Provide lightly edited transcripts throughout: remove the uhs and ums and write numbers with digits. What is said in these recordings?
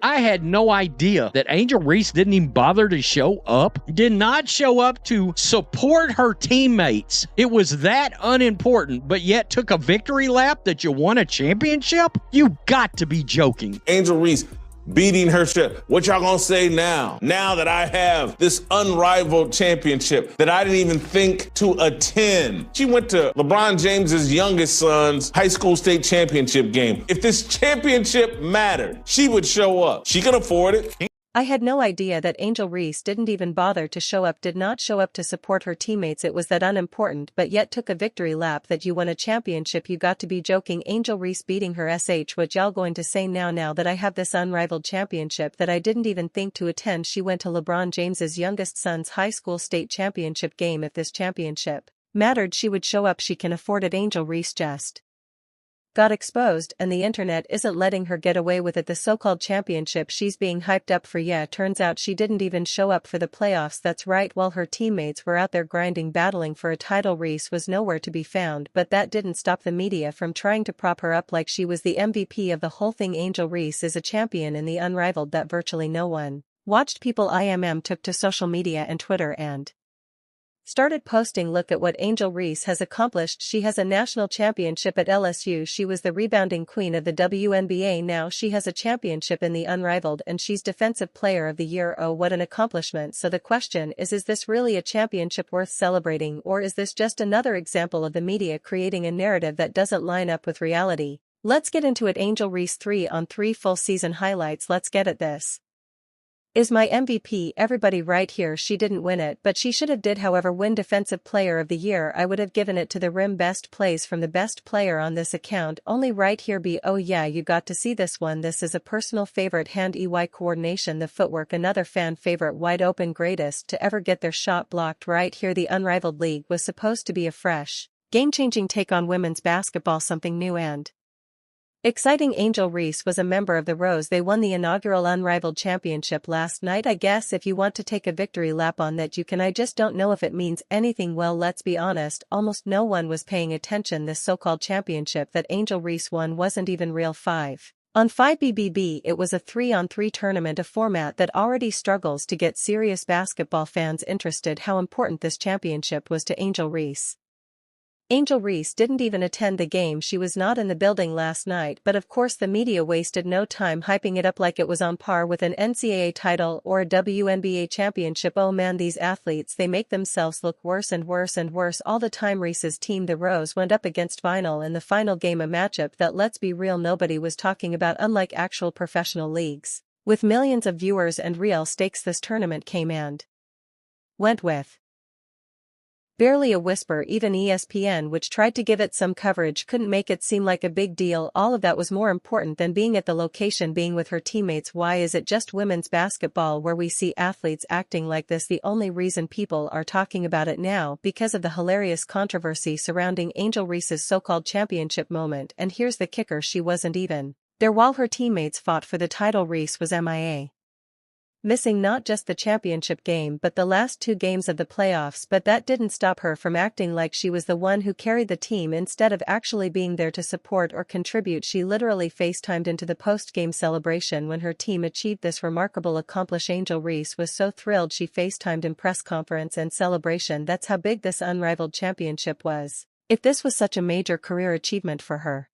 I had no idea that Angel Reese didn't even bother to show up, did not show up to support her teammates. It was that unimportant, but yet took a victory lap that you won a championship? You got to be joking. Angel Reese beating her ship. What y'all gonna say now? Now that I have this unrivaled championship that I didn't even think to attend. She went to LeBron James's youngest son's high school state championship game. If this championship mattered, she would show up. She can afford it. I had no idea that Angel Reese didn't even bother to show up, did not show up to support her teammates. It was that unimportant, but yet took a victory lap that you won a championship. You got to be joking. Angel Reese beating her sh. What y'all going to say now that I have this unrivaled championship that I didn't even think to attend? She went to LeBron James's youngest son's high school state championship game. If this championship mattered, she would show up. She can afford it. Angel Reese just got exposed, and the internet isn't letting her get away with it. The so-called championship she's being hyped up for, turns out she didn't even show up for the playoffs. That's right, while her teammates were out there grinding, battling for a title, Reese was nowhere to be found. But that didn't stop the media from trying to prop her up like she was the MVP of the whole thing. Angel Reese is a champion in the unrivaled that virtually no one watched. People took to social media and Twitter and started posting, look at what Angel Reese has accomplished. She has a national championship at LSU. She was the rebounding queen of the WNBA. Now she has a championship in the unrivaled, and she's defensive player of the year. Oh, what an accomplishment. So the question is this really a championship worth celebrating, or is this just another example of the media creating a narrative that doesn't line up with reality? Let's get into it. Angel Reese 3-on-3 full season highlights. Let's get at this. Is my MVP. Everybody right here. She didn't win it, but she should have did. However, win defensive player of the year. I would have given it to the rim. Best plays from the best player on this account. Only right here. Oh yeah, you got to see this one. This is a personal favorite. Hand-eye coordination, the footwork, another fan favorite. Wide open, greatest to ever get their shot blocked. Right here, the unrivaled league was supposed to be a fresh, game-changing take on women's basketball, something new and exciting. Angel Reese was a member of the Rose. They won the inaugural unrivaled championship last night. I guess if you want to take a victory lap on that, you can. I just don't know if it means anything. Well, let's be honest, almost no one was paying attention. This so-called championship that Angel Reese won wasn't even real 5-on-5 BBB. It was a 3-on-3 tournament, a format that already struggles to get serious basketball fans interested. How important this championship was to Angel Reese. Angel Reese didn't even attend the game. She was not in the building last night, but of course the media wasted no time hyping it up like it was on par with an NCAA title or a WNBA championship. Oh man, these athletes, they make themselves look worse and worse and worse all the time. Reese's team, the Rose, went up against Vinyl in the final game, a matchup that, let's be real, nobody was talking about. Unlike actual professional leagues with millions of viewers and real stakes, this tournament came and went with barely a whisper. Even ESPN, which tried to give it some coverage, couldn't make it seem like a big deal. All of that was more important than being at the location, being with her teammates. Why is it just women's basketball where we see athletes acting like this? The only reason people are talking about it now because of the hilarious controversy surrounding Angel Reese's so-called championship moment. And here's the kicker, she wasn't even there while her teammates fought for the title. Reese was MIA, missing not just the championship game but the last 2 games of the playoffs. But that didn't stop her from acting like she was the one who carried the team. Instead of actually being there to support or contribute, she literally FaceTimed into the post-game celebration when her team achieved this remarkable accomplishment. Angel Reese was so thrilled she FaceTimed in press conference and celebration. That's how big this unrivaled championship was. If this was such a major career achievement for her,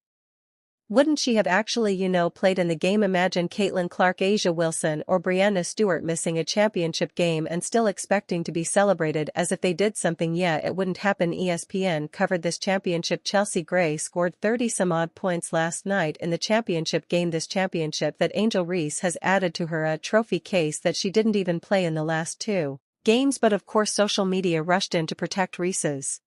wouldn't she have actually, played in the game? Imagine Caitlin Clark, Asia Wilson, or Brianna Stewart missing a championship game and still expecting to be celebrated as if they did something. Yeah, it wouldn't happen. ESPN covered this championship. Chelsea Gray scored 30-some-odd points last night in the championship game. This championship that Angel Reese has added to her trophy case that she didn't even play in the last 2 games. But of course social media rushed in to protect Reese's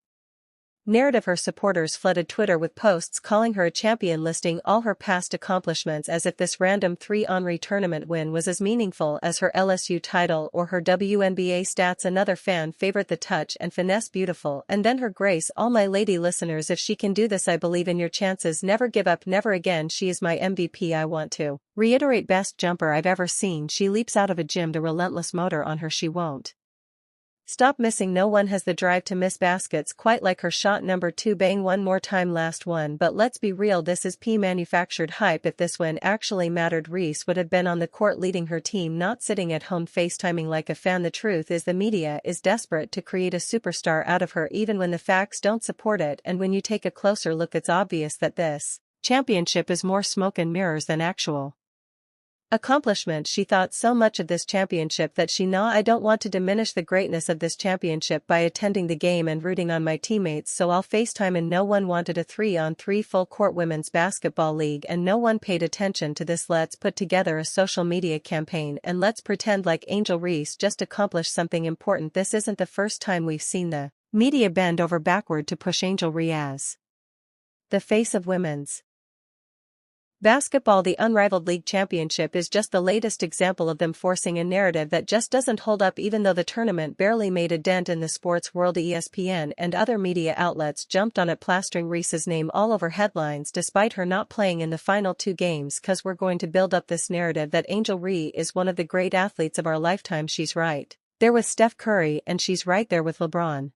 narrative. Her supporters flooded Twitter with posts calling her a champion, listing all her past accomplishments as if this random 3-on-3 tournament win was as meaningful as her LSU title or her WNBA stats. Another fan favorite, the touch and finesse, beautiful. And then her grace. All my lady listeners, if she can do this, I believe in your chances. Never give up, never again. She is my MVP. I want to reiterate, best jumper I've ever seen. She leaps out of a gym, the relentless motor on her. She won't Stop missing. No one has the drive to miss baskets quite like her. Shot number 2, bang one more time, last one. But let's be real, this is manufactured hype. If this win actually mattered, Reese would have been on the court leading her team, not sitting at home FaceTiming like a fan. The truth is the media is desperate to create a superstar out of her even when the facts don't support it, and when you take a closer look it's obvious that this championship is more smoke and mirrors than actual accomplishment. She thought so much of this championship that I don't want to diminish the greatness of this championship by attending the game and rooting on my teammates, so I'll FaceTime. And no one wanted a 3-on-3 full-court women's basketball league, and no one paid attention to this. Let's put together a social media campaign and let's pretend like Angel Reese just accomplished something important. This isn't the first time we've seen the media bend over backward to push Angel Reese as the face of women's basketball. The unrivaled league championship is just the latest example of them forcing a narrative that just doesn't hold up. Even though the tournament barely made a dent in the sports world, ESPN and other media outlets jumped on it, plastering Reese's name all over headlines despite her not playing in the final 2 games. Cause we're going to build up this narrative that Angel Reese is one of the great athletes of our lifetime. She's right there with Steph Curry, and she's right there with LeBron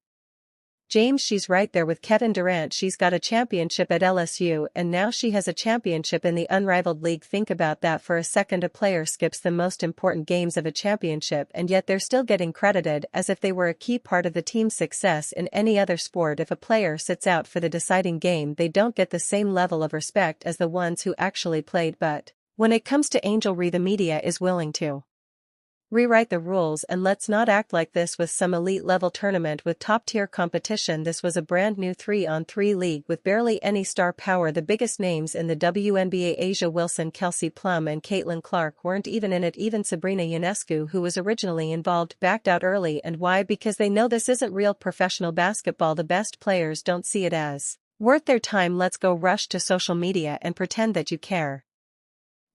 James, she's right there with Kevin Durant. She's got a championship at LSU, and now she has a championship in the unrivaled league. Think about that for a second. A player skips the most important games of a championship, and yet they're still getting credited as if they were a key part of the team's success. In any other sport, if a player sits out for the deciding game, they don't get the same level of respect as the ones who actually played. But when it comes to Angel Reese, the media is willing to rewrite the rules. And let's not act like this was some elite-level tournament with top-tier competition. This was a brand-new 3-on-3 league with barely any star power. The biggest names in the WNBA, Asia Wilson, Kelsey Plum and Caitlin Clark, weren't even in it. Even Sabrina Ionescu, who was originally involved, backed out early. And why? Because they know this isn't real professional basketball. The best players don't see it as worth their time. Let's go rush to social media and pretend that you care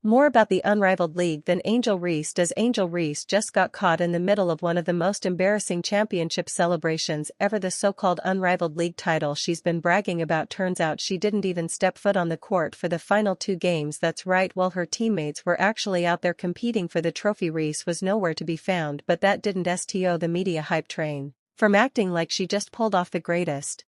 more about the unrivaled league than Angel Reese does. Angel Reese just got caught in the middle of one of the most embarrassing championship celebrations ever. The so-called unrivaled league title she's been bragging about, turns out she didn't even step foot on the court for the final 2 games. That's right, while her teammates were actually out there competing for the trophy, Reese was nowhere to be found. But that didn't stop the media hype train from acting like she just pulled off the greatest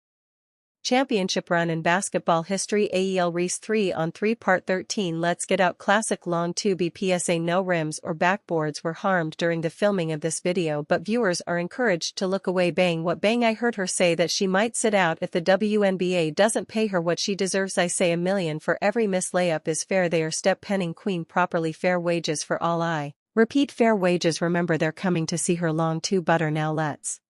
championship run in basketball history. AEL Reese 3-on-3 Part 13. Let's get out. Classic long 2B PSA. No rims or backboards were harmed during the filming of this video, but viewers are encouraged to look away. Bang. What bang? I heard her say that she might sit out if the WNBA doesn't pay her what she deserves. I say $1 million for every missed layup is fair. They are step penning queen properly. Fair wages for all. I repeat, fair wages. Remember, they're coming to see her long 2 butter. Now let's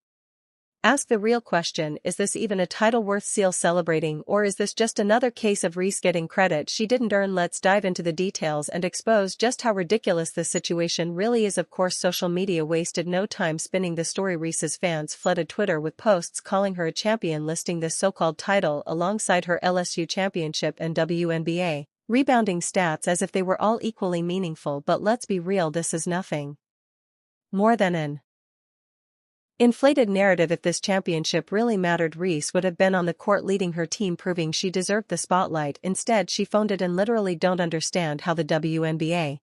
ask the real question, is this even a title worth celebrating, or is this just another case of Reese getting credit she didn't earn? Let's dive into the details and expose just how ridiculous this situation really is. Of course, social media wasted no time spinning the story. Reese's fans flooded Twitter with posts calling her a champion, listing this so-called title alongside her LSU championship and WNBA rebounding stats as if they were all equally meaningful. But let's be real, this is nothing more than an inflated narrative. If this championship really mattered, Reese would have been on the court leading her team, proving she deserved the spotlight. Instead, she phoned it and literally don't understand how the WNBA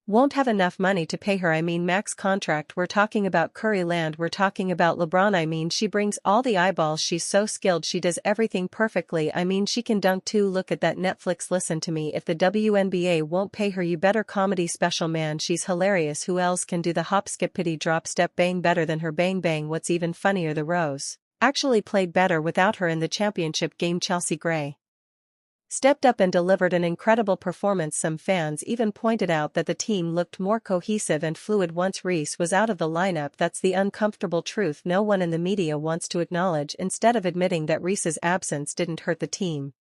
won't have enough money to pay her. I mean, max contract. We're talking about Curry land. We're talking about LeBron. I mean, she brings all the eyeballs. She's so skilled. She does everything perfectly. I mean, she can dunk too. Look at that Netflix. Listen to me. If the WNBA won't pay her, you better comedy special. Man, she's hilarious. Who else can do the hop skippity drop step bang better than her? Bang bang. What's even funnier, the Rose actually played better without her in the championship game. Chelsea Gray stepped up and delivered an incredible performance. Some fans even pointed out that the team looked more cohesive and fluid once Reese was out of the lineup. That's the uncomfortable truth no one in the media wants to acknowledge. Instead of admitting that Reese's absence didn't hurt the team,